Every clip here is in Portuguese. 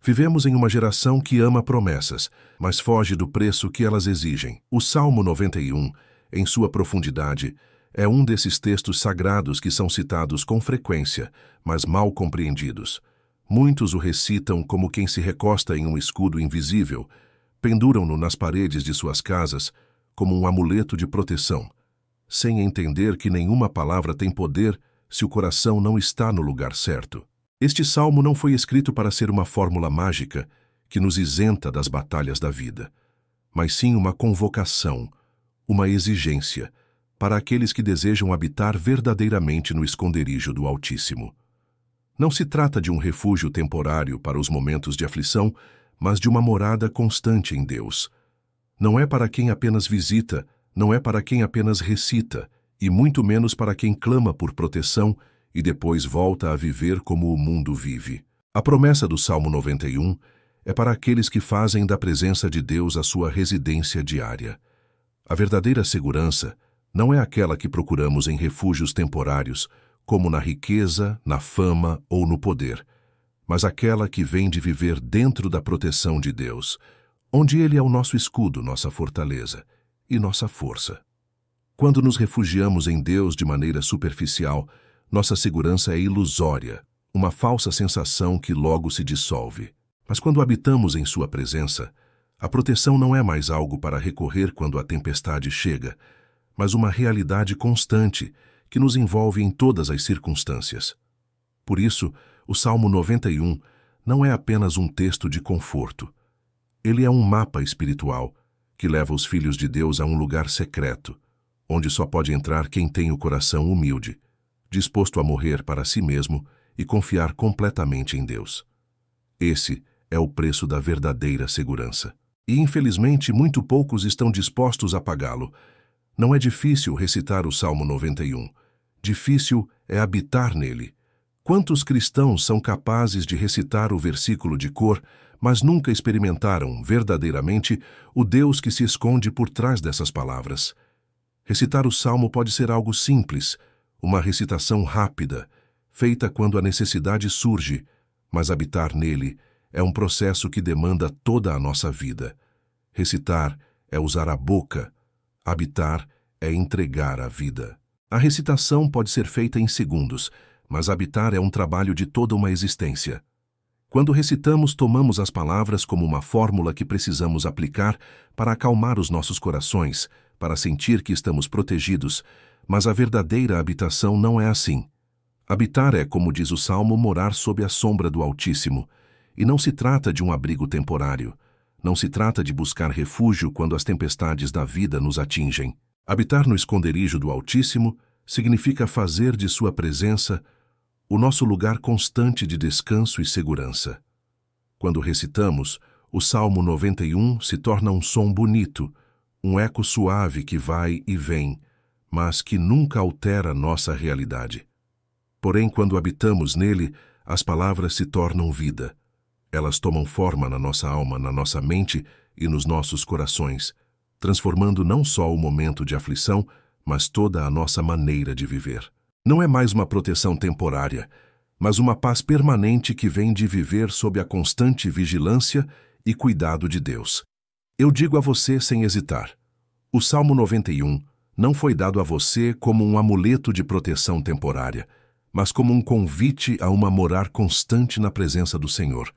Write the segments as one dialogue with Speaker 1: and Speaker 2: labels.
Speaker 1: Vivemos em uma geração que ama promessas, mas foge do preço que elas exigem. O Salmo 91, em sua profundidade, é um desses textos sagrados que são citados com frequência, mas mal compreendidos. Muitos o recitam como quem se recosta em um escudo invisível, penduram-no nas paredes de suas casas como um amuleto de proteção, sem entender que nenhuma palavra tem poder se o coração não está no lugar certo. Este salmo não foi escrito para ser uma fórmula mágica que nos isenta das batalhas da vida, mas sim uma convocação, uma exigência para aqueles que desejam habitar verdadeiramente no esconderijo do Altíssimo. Não se trata de um refúgio temporário para os momentos de aflição, mas de uma morada constante em Deus. Não é para quem apenas visita, não é para quem apenas recita, e muito menos para quem clama por proteção e depois volta a viver como o mundo vive. A promessa do Salmo 91 é para aqueles que fazem da presença de Deus a sua residência diária. A verdadeira segurança não é aquela que procuramos em refúgios temporários, como na riqueza, na fama ou no poder, mas aquela que vem de viver dentro da proteção de Deus, onde Ele é o nosso escudo, nossa fortaleza e nossa força. Quando nos refugiamos em Deus de maneira superficial, nossa segurança é ilusória, uma falsa sensação que logo se dissolve. Mas quando habitamos em Sua presença, a proteção não é mais algo para recorrer quando a tempestade chega, mas uma realidade constante que nos envolve em todas as circunstâncias. Por isso, o Salmo 91 não é apenas um texto de conforto. Ele é um mapa espiritual que leva os filhos de Deus a um lugar secreto, onde só pode entrar quem tem o coração humilde, disposto a morrer para si mesmo e confiar completamente em Deus. Esse é o preço da verdadeira segurança. E, infelizmente, muito poucos estão dispostos a pagá-lo. Não é difícil recitar o Salmo 91. Difícil é habitar nele. Quantos cristãos são capazes de recitar o versículo de cor, mas nunca experimentaram verdadeiramente o Deus que se esconde por trás dessas palavras? Recitar o Salmo pode ser algo simples, uma recitação rápida, feita quando a necessidade surge, mas habitar nele é um processo que demanda toda a nossa vida. Recitar é usar a boca, habitar é entregar a vida. A recitação pode ser feita em segundos, mas habitar é um trabalho de toda uma existência. Quando recitamos, tomamos as palavras como uma fórmula que precisamos aplicar para acalmar os nossos corações, para sentir que estamos protegidos, mas a verdadeira habitação não é assim. Habitar é, como diz o Salmo, morar sob a sombra do Altíssimo, e não se trata de um abrigo temporário. Não se trata de buscar refúgio quando as tempestades da vida nos atingem. Habitar no esconderijo do Altíssimo significa fazer de sua presença o nosso lugar constante de descanso e segurança. Quando recitamos, o Salmo 91 se torna um som bonito, um eco suave que vai e vem, mas que nunca altera nossa realidade. Porém, quando habitamos nele, as palavras se tornam vida. Elas tomam forma na nossa alma, na nossa mente e nos nossos corações, transformando não só o momento de aflição, mas toda a nossa maneira de viver. Não é mais uma proteção temporária, mas uma paz permanente que vem de viver sob a constante vigilância e cuidado de Deus. Eu digo a você sem hesitar, o Salmo 91 não foi dado a você como um amuleto de proteção temporária, mas como um convite a uma morar constante na presença do Senhor.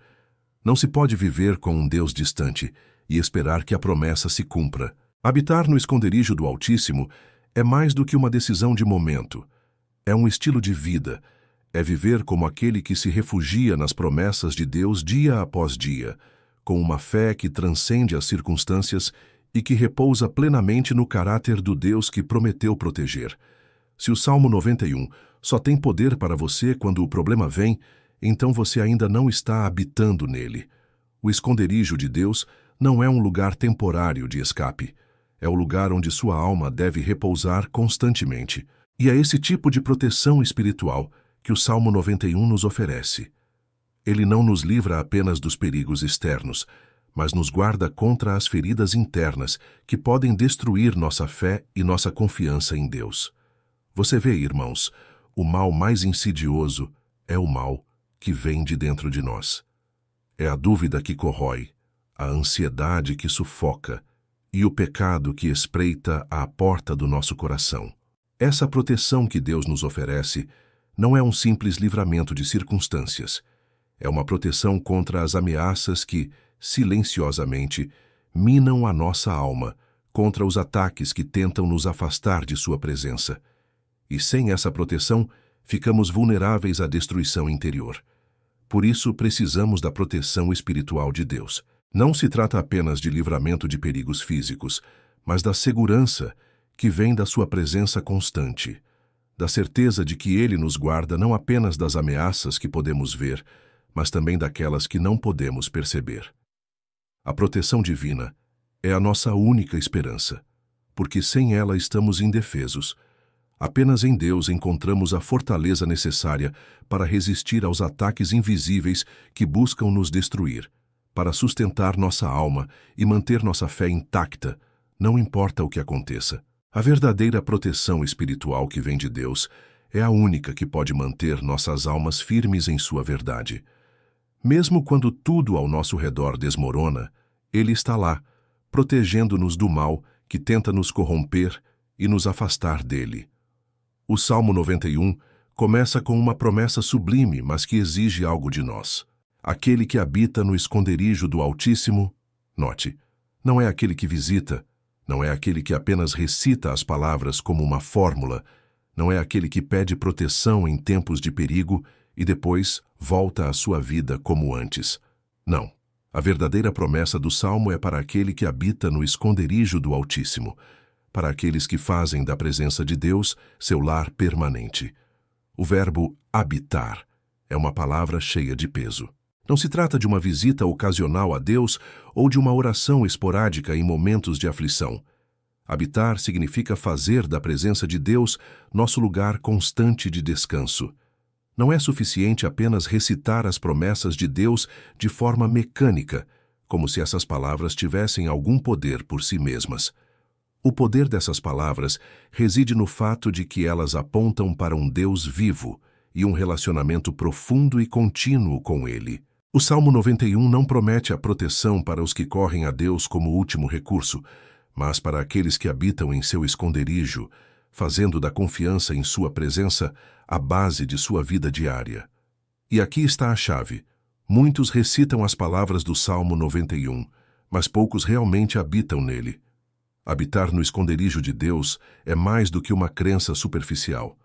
Speaker 1: Não se pode viver com um Deus distante e esperar que a promessa se cumpra. Habitar no esconderijo do Altíssimo é mais do que uma decisão de momento. É um estilo de vida. É viver como aquele que se refugia nas promessas de Deus dia após dia, com uma fé que transcende as circunstâncias e que repousa plenamente no caráter do Deus que prometeu proteger. Se o Salmo 91 só tem poder para você quando o problema vem, então você ainda não está habitando nele. O esconderijo de Deus não é um lugar temporário de escape. É o lugar onde sua alma deve repousar constantemente. E é esse tipo de proteção espiritual que o Salmo 91 nos oferece. Ele não nos livra apenas dos perigos externos, mas nos guarda contra as feridas internas que podem destruir nossa fé e nossa confiança em Deus. Você vê, irmãos, o mal mais insidioso é o mal que vem de dentro de nós. É a dúvida que corrói, a ansiedade que sufoca e o pecado que espreita à porta do nosso coração. Essa proteção que Deus nos oferece não é um simples livramento de circunstâncias. É uma proteção contra as ameaças que, silenciosamente, minam a nossa alma, contra os ataques que tentam nos afastar de sua presença. E sem essa proteção, ficamos vulneráveis à destruição interior. Por isso, precisamos da proteção espiritual de Deus. Não se trata apenas de livramento de perigos físicos, mas da segurança que vem da sua presença constante, da certeza de que Ele nos guarda não apenas das ameaças que podemos ver, mas também daquelas que não podemos perceber. A proteção divina é a nossa única esperança, porque sem ela estamos indefesos. Apenas em Deus encontramos a fortaleza necessária para resistir aos ataques invisíveis que buscam nos destruir, para sustentar nossa alma e manter nossa fé intacta, não importa o que aconteça. A verdadeira proteção espiritual que vem de Deus é a única que pode manter nossas almas firmes em sua verdade. Mesmo quando tudo ao nosso redor desmorona, Ele está lá, protegendo-nos do mal que tenta nos corromper e nos afastar dele. O Salmo 91 começa com uma promessa sublime, mas que exige algo de nós. Aquele que habita no esconderijo do Altíssimo, note, não é aquele que visita, não é aquele que apenas recita as palavras como uma fórmula, não é aquele que pede proteção em tempos de perigo e depois volta à sua vida como antes. Não. A verdadeira promessa do Salmo é para aquele que habita no esconderijo do Altíssimo, para aqueles que fazem da presença de Deus seu lar permanente. O verbo habitar é uma palavra cheia de peso. Não se trata de uma visita ocasional a Deus ou de uma oração esporádica em momentos de aflição. Habitar significa fazer da presença de Deus nosso lugar constante de descanso. Não é suficiente apenas recitar as promessas de Deus de forma mecânica, como se essas palavras tivessem algum poder por si mesmas. O poder dessas palavras reside no fato de que elas apontam para um Deus vivo e um relacionamento profundo e contínuo com Ele. O Salmo 91 não promete a proteção para os que correm a Deus como último recurso, mas para aqueles que habitam em seu esconderijo, fazendo da confiança em sua presença a base de sua vida diária. E aqui está a chave. Muitos recitam as palavras do Salmo 91, mas poucos realmente habitam nele. Habitar no esconderijo de Deus é mais do que uma crença superficial.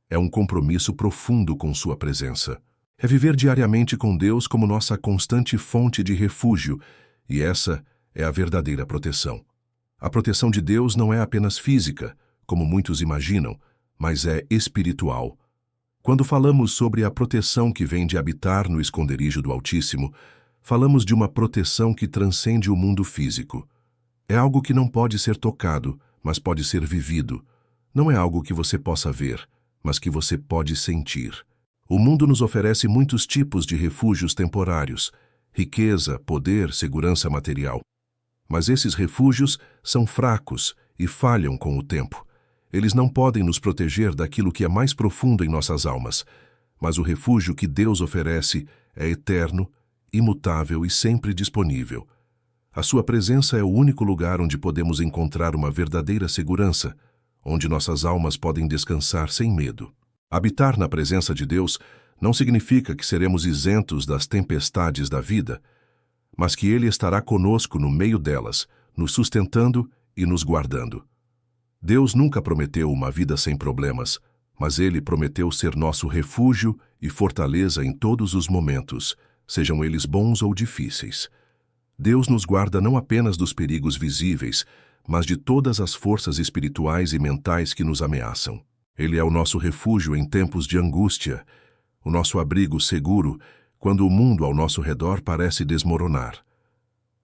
Speaker 1: É um compromisso profundo com sua presença. É viver diariamente com Deus como nossa constante fonte de refúgio, e essa é a verdadeira proteção. A proteção de Deus não é apenas física, como muitos imaginam, mas é espiritual. Quando falamos sobre a proteção que vem de habitar no esconderijo do Altíssimo, falamos de uma proteção que transcende o mundo físico. É algo que não pode ser tocado, mas pode ser vivido. Não é algo que você possa ver, mas que você pode sentir. O mundo nos oferece muitos tipos de refúgios temporários: riqueza, poder, segurança material. Mas esses refúgios são fracos e falham com o tempo. Eles não podem nos proteger daquilo que é mais profundo em nossas almas, mas o refúgio que Deus oferece é eterno, imutável e sempre disponível. A sua presença é o único lugar onde podemos encontrar uma verdadeira segurança, onde nossas almas podem descansar sem medo. Habitar na presença de Deus não significa que seremos isentos das tempestades da vida, mas que Ele estará conosco no meio delas, nos sustentando e nos guardando. Deus nunca prometeu uma vida sem problemas, mas Ele prometeu ser nosso refúgio e fortaleza em todos os momentos, sejam eles bons ou difíceis. Deus nos guarda não apenas dos perigos visíveis, mas de todas as forças espirituais e mentais que nos ameaçam. Ele é o nosso refúgio em tempos de angústia, o nosso abrigo seguro quando o mundo ao nosso redor parece desmoronar.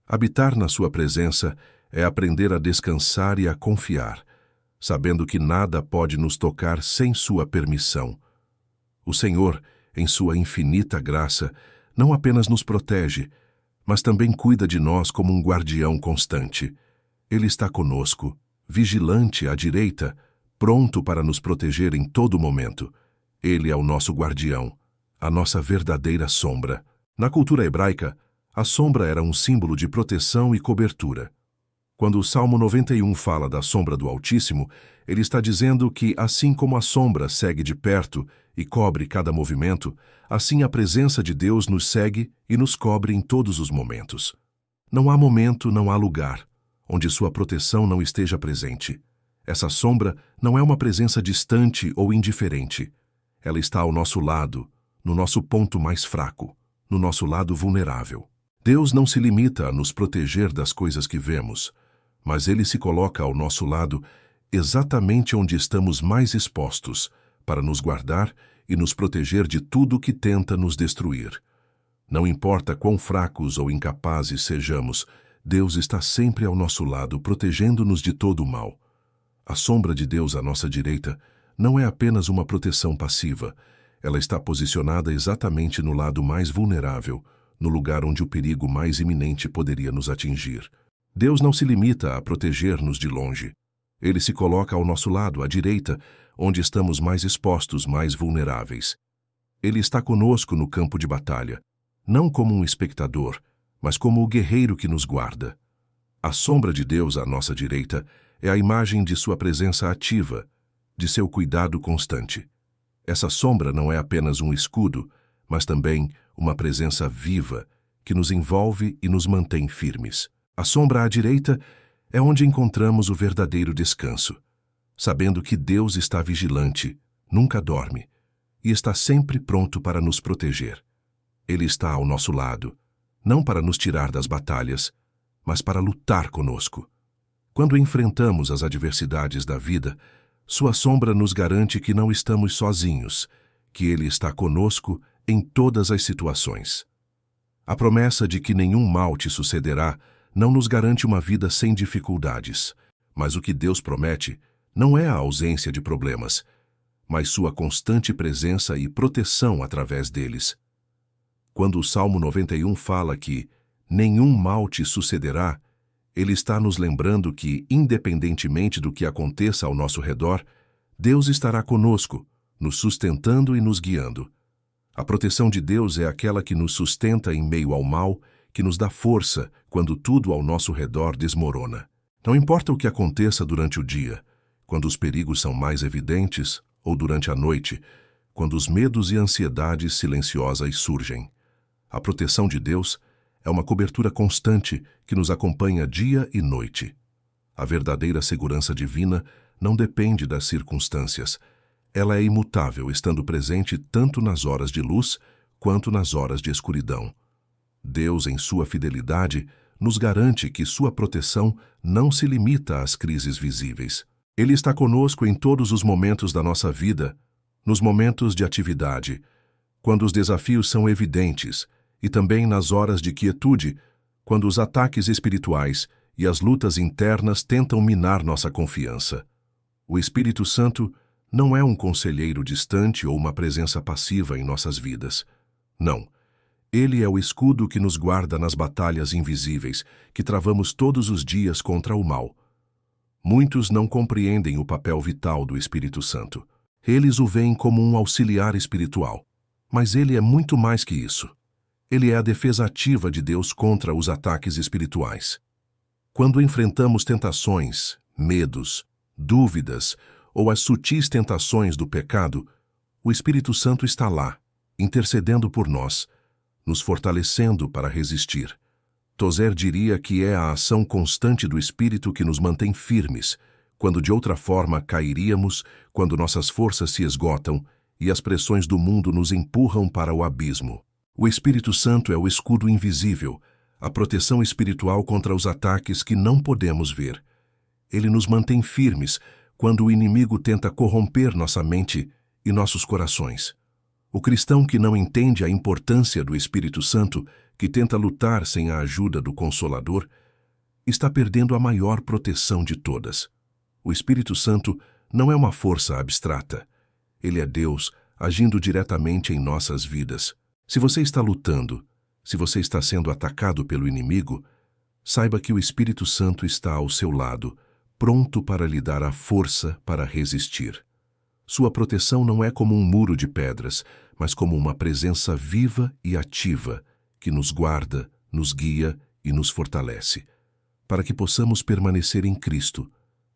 Speaker 1: Habitar na sua presença é aprender a descansar e a confiar, sabendo que nada pode nos tocar sem sua permissão. O Senhor, em sua infinita graça, não apenas nos protege, mas também cuida de nós como um guardião constante. Ele está conosco, vigilante à direita, pronto para nos proteger em todo momento. Ele é o nosso guardião, a nossa verdadeira sombra. Na cultura hebraica, A sombra era um símbolo de proteção e cobertura. Quando o Salmo 91 fala da sombra do Altíssimo, ele está dizendo que, assim como a sombra segue de perto e cobre cada movimento, assim a presença de Deus nos segue e nos cobre em todos os momentos. Não há momento, não há lugar, onde sua proteção não esteja presente. Essa sombra não é uma presença distante ou indiferente. Ela está ao nosso lado, no nosso ponto mais fraco, no nosso lado vulnerável. Deus não se limita a nos proteger das coisas que vemos, mas Ele se coloca ao nosso lado exatamente onde estamos mais expostos, para nos guardar e nos proteger de tudo que tenta nos destruir. Não importa quão fracos ou incapazes sejamos, Deus está sempre ao nosso lado, protegendo-nos de todo o mal. A sombra de Deus à nossa direita não é apenas uma proteção passiva, ela está posicionada exatamente no lado mais vulnerável, no lugar onde o perigo mais iminente poderia nos atingir. Deus não se limita a proteger-nos de longe. Ele se coloca ao nosso lado, à direita, onde estamos mais expostos, mais vulneráveis. Ele está conosco no campo de batalha, não como um espectador, mas como o guerreiro que nos guarda. A sombra de Deus à nossa direita é a imagem de sua presença ativa, de seu cuidado constante. Essa sombra não é apenas um escudo, mas também uma presença viva que nos envolve e nos mantém firmes. A sombra à direita é onde encontramos o verdadeiro descanso, sabendo que Deus está vigilante, nunca dorme, e está sempre pronto para nos proteger. Ele está ao nosso lado, não para nos tirar das batalhas, mas para lutar conosco. Quando enfrentamos as adversidades da vida, sua sombra nos garante que não estamos sozinhos, que Ele está conosco em todas as situações. A promessa de que nenhum mal te sucederá não nos garante uma vida sem dificuldades, mas o que Deus promete não é a ausência de problemas, mas sua constante presença e proteção através deles. Quando o Salmo 91 fala que nenhum mal te sucederá, ele está nos lembrando que, independentemente do que aconteça ao nosso redor, Deus estará conosco, nos sustentando e nos guiando. A proteção de Deus é aquela que nos sustenta em meio ao mal, que nos dá força quando tudo ao nosso redor desmorona. Não importa o que aconteça durante o dia, quando os perigos são mais evidentes, ou durante a noite, quando os medos e ansiedades silenciosas surgem. A proteção de Deus é uma cobertura constante que nos acompanha dia e noite. A verdadeira segurança divina não depende das circunstâncias. Ela é imutável, estando presente tanto nas horas de luz quanto nas horas de escuridão. Deus, em sua fidelidade, nos garante que sua proteção não se limita às crises visíveis. Ele está conosco em todos os momentos da nossa vida, nos momentos de atividade, quando os desafios são evidentes, e também nas horas de quietude, quando os ataques espirituais e as lutas internas tentam minar nossa confiança. O Espírito Santo não é um conselheiro distante ou uma presença passiva em nossas vidas. Não. Ele é o escudo que nos guarda nas batalhas invisíveis que travamos todos os dias contra o mal. Muitos não compreendem o papel vital do Espírito Santo. Eles o veem como um auxiliar espiritual. Mas ele é muito mais que isso. Ele é a defesa ativa de Deus contra os ataques espirituais. Quando enfrentamos tentações, medos, dúvidas ou as sutis tentações do pecado, o Espírito Santo está lá, intercedendo por nós, nos fortalecendo para resistir. Tozer diria que é a ação constante do Espírito que nos mantém firmes, quando de outra forma cairíamos, quando nossas forças se esgotam e as pressões do mundo nos empurram para o abismo. O Espírito Santo é o escudo invisível, a proteção espiritual contra os ataques que não podemos ver. Ele nos mantém firmes quando o inimigo tenta corromper nossa mente e nossos corações. O cristão que não entende a importância do Espírito Santo, que tenta lutar sem a ajuda do Consolador, está perdendo a maior proteção de todas. O Espírito Santo não é uma força abstrata. Ele é Deus agindo diretamente em nossas vidas. Se você está lutando, se você está sendo atacado pelo inimigo, saiba que o Espírito Santo está ao seu lado, pronto para lhe dar a força para resistir. Sua proteção não é como um muro de pedras, mas como uma presença viva e ativa que nos guarda, nos guia e nos fortalece, para que possamos permanecer em Cristo,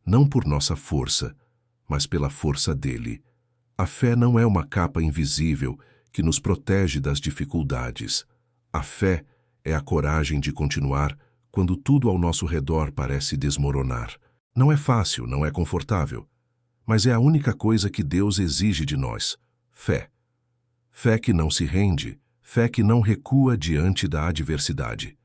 Speaker 1: não por nossa força, mas pela força dele. A fé não é uma capa invisível que nos protege das dificuldades. A fé é a coragem de continuar quando tudo ao nosso redor parece desmoronar. Não é fácil, não é confortável, mas é a única coisa que Deus exige de nós: fé. Fé que não se rende, fé que não recua diante da adversidade.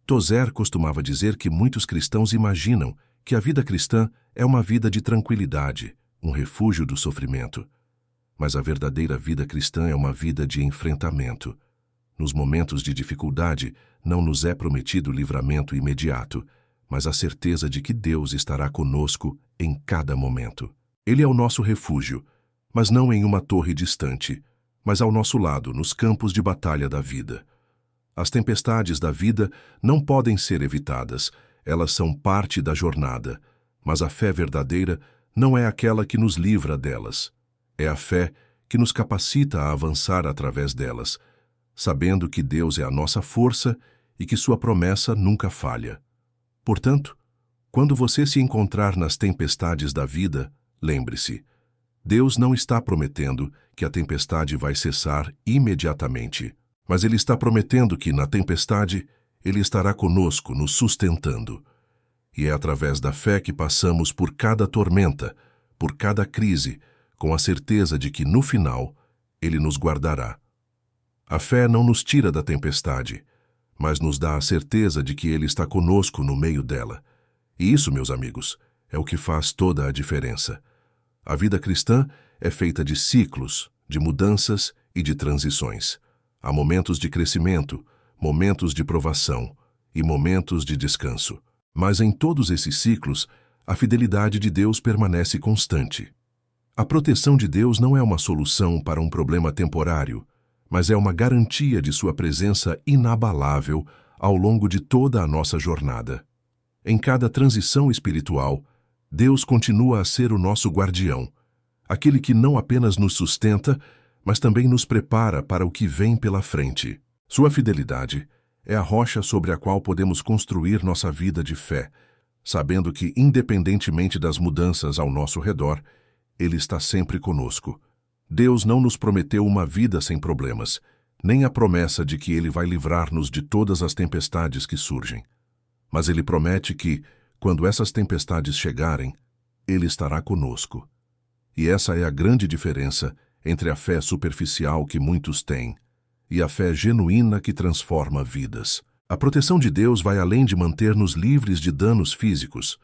Speaker 1: Tozer costumava dizer que muitos cristãos imaginam que a vida cristã é uma vida de tranquilidade, um refúgio do sofrimento. Mas a verdadeira vida cristã é uma vida de enfrentamento. Nos momentos de dificuldade, não nos é prometido livramento imediato, mas a certeza de que Deus estará conosco em cada momento. Ele é o nosso refúgio, mas não em uma torre distante, mas ao nosso lado, nos campos de batalha da vida. As tempestades da vida não podem ser evitadas, elas são parte da jornada, mas a fé verdadeira não é aquela que nos livra delas. É a fé que nos capacita a avançar através delas, sabendo que Deus é a nossa força e que sua promessa nunca falha. Portanto, quando você se encontrar nas tempestades da vida, lembre-se, Deus não está prometendo que a tempestade vai cessar imediatamente, mas Ele está prometendo que, na tempestade, Ele estará conosco, nos sustentando. E é através da fé que passamos por cada tormenta, por cada crise, com a certeza de que, no final, Ele nos guardará. A fé não nos tira da tempestade, mas nos dá a certeza de que Ele está conosco no meio dela. E isso, meus amigos, é o que faz toda a diferença. A vida cristã é feita de ciclos, de mudanças e de transições. Há momentos de crescimento, momentos de provação e momentos de descanso. Mas em todos esses ciclos, a fidelidade de Deus permanece constante. A proteção de Deus não é uma solução para um problema temporário, mas é uma garantia de sua presença inabalável ao longo de toda a nossa jornada. Em cada transição espiritual, Deus continua a ser o nosso guardião, aquele que não apenas nos sustenta, mas também nos prepara para o que vem pela frente. Sua fidelidade é a rocha sobre a qual podemos construir nossa vida de fé, sabendo que, independentemente das mudanças ao nosso redor, Ele está sempre conosco. Deus não nos prometeu uma vida sem problemas, nem a promessa de que Ele vai livrar-nos de todas as tempestades que surgem. Mas Ele promete que, quando essas tempestades chegarem, Ele estará conosco. E essa é a grande diferença entre a fé superficial que muitos têm e a fé genuína que transforma vidas. A proteção de Deus vai além de manter-nos livres de danos físicos.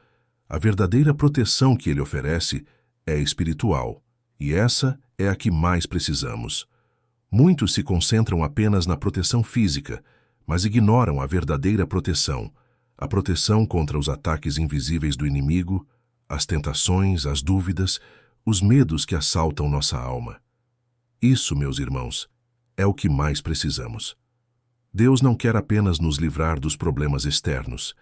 Speaker 1: A verdadeira proteção que Ele oferece é espiritual, e essa é a que mais precisamos. Muitos se concentram apenas na proteção física, mas ignoram a verdadeira proteção, a proteção contra os ataques invisíveis do inimigo, as tentações, as dúvidas, os medos que assaltam nossa alma. Isso, meus irmãos, é o que mais precisamos. Deus não quer apenas nos livrar dos problemas externos.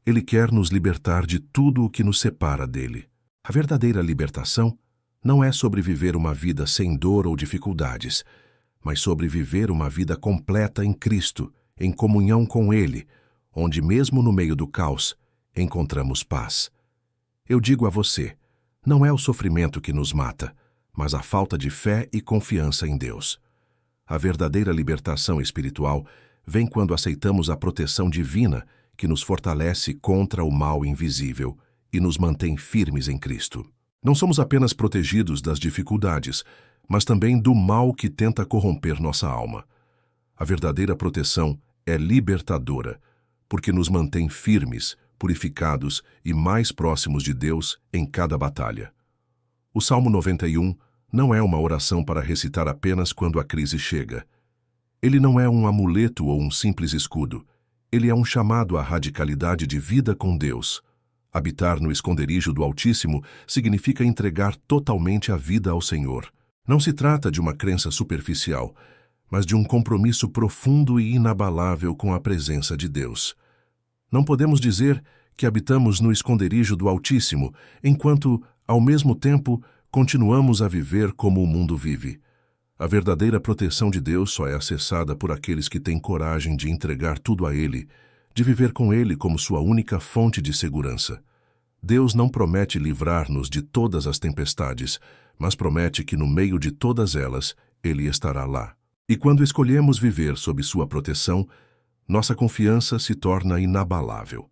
Speaker 1: Ele quer nos libertar de tudo o que nos separa dele. A verdadeira libertação não é sobre viver uma vida sem dor ou dificuldades, mas sobre viver uma vida completa em Cristo, em comunhão com Ele, onde mesmo no meio do caos, encontramos paz. Eu digo a você, não é o sofrimento que nos mata, mas a falta de fé e confiança em Deus. A verdadeira libertação espiritual vem quando aceitamos a proteção divina que nos fortalece contra o mal invisível e nos mantém firmes em Cristo. Não somos apenas protegidos das dificuldades, mas também do mal que tenta corromper nossa alma. A verdadeira proteção é libertadora, porque nos mantém firmes, purificados e mais próximos de Deus em cada batalha. O Salmo 91 não é uma oração para recitar apenas quando a crise chega. Ele não é um amuleto ou um simples escudo. Ele é um chamado à radicalidade de vida com Deus. Habitar no esconderijo do Altíssimo significa entregar totalmente a vida ao Senhor. Não se trata de uma crença superficial, mas de um compromisso profundo e inabalável com a presença de Deus. Não podemos dizer que habitamos no esconderijo do Altíssimo, enquanto, ao mesmo tempo, continuamos a viver como o mundo vive. A verdadeira proteção de Deus só é acessada por aqueles que têm coragem de entregar tudo a Ele, de viver com Ele como sua única fonte de segurança. Deus não promete livrar-nos de todas as tempestades, mas promete que no meio de todas elas, Ele estará lá. E quando escolhemos viver sob sua proteção, nossa confiança se torna inabalável.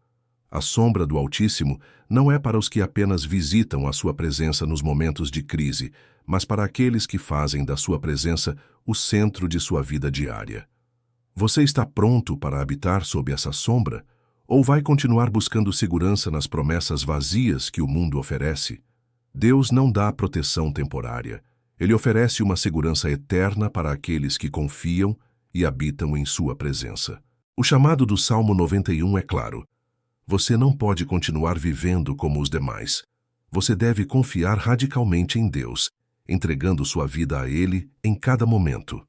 Speaker 1: A sombra do Altíssimo não é para os que apenas visitam a sua presença nos momentos de crise, mas para aqueles que fazem da sua presença o centro de sua vida diária. Você está pronto para habitar sob essa sombra? Ou vai continuar buscando segurança nas promessas vazias que o mundo oferece? Deus não dá proteção temporária. Ele oferece uma segurança eterna para aqueles que confiam e habitam em sua presença. O chamado do Salmo 91 é claro. Você não pode continuar vivendo como os demais. Você deve confiar radicalmente em Deus, entregando sua vida a Ele em cada momento.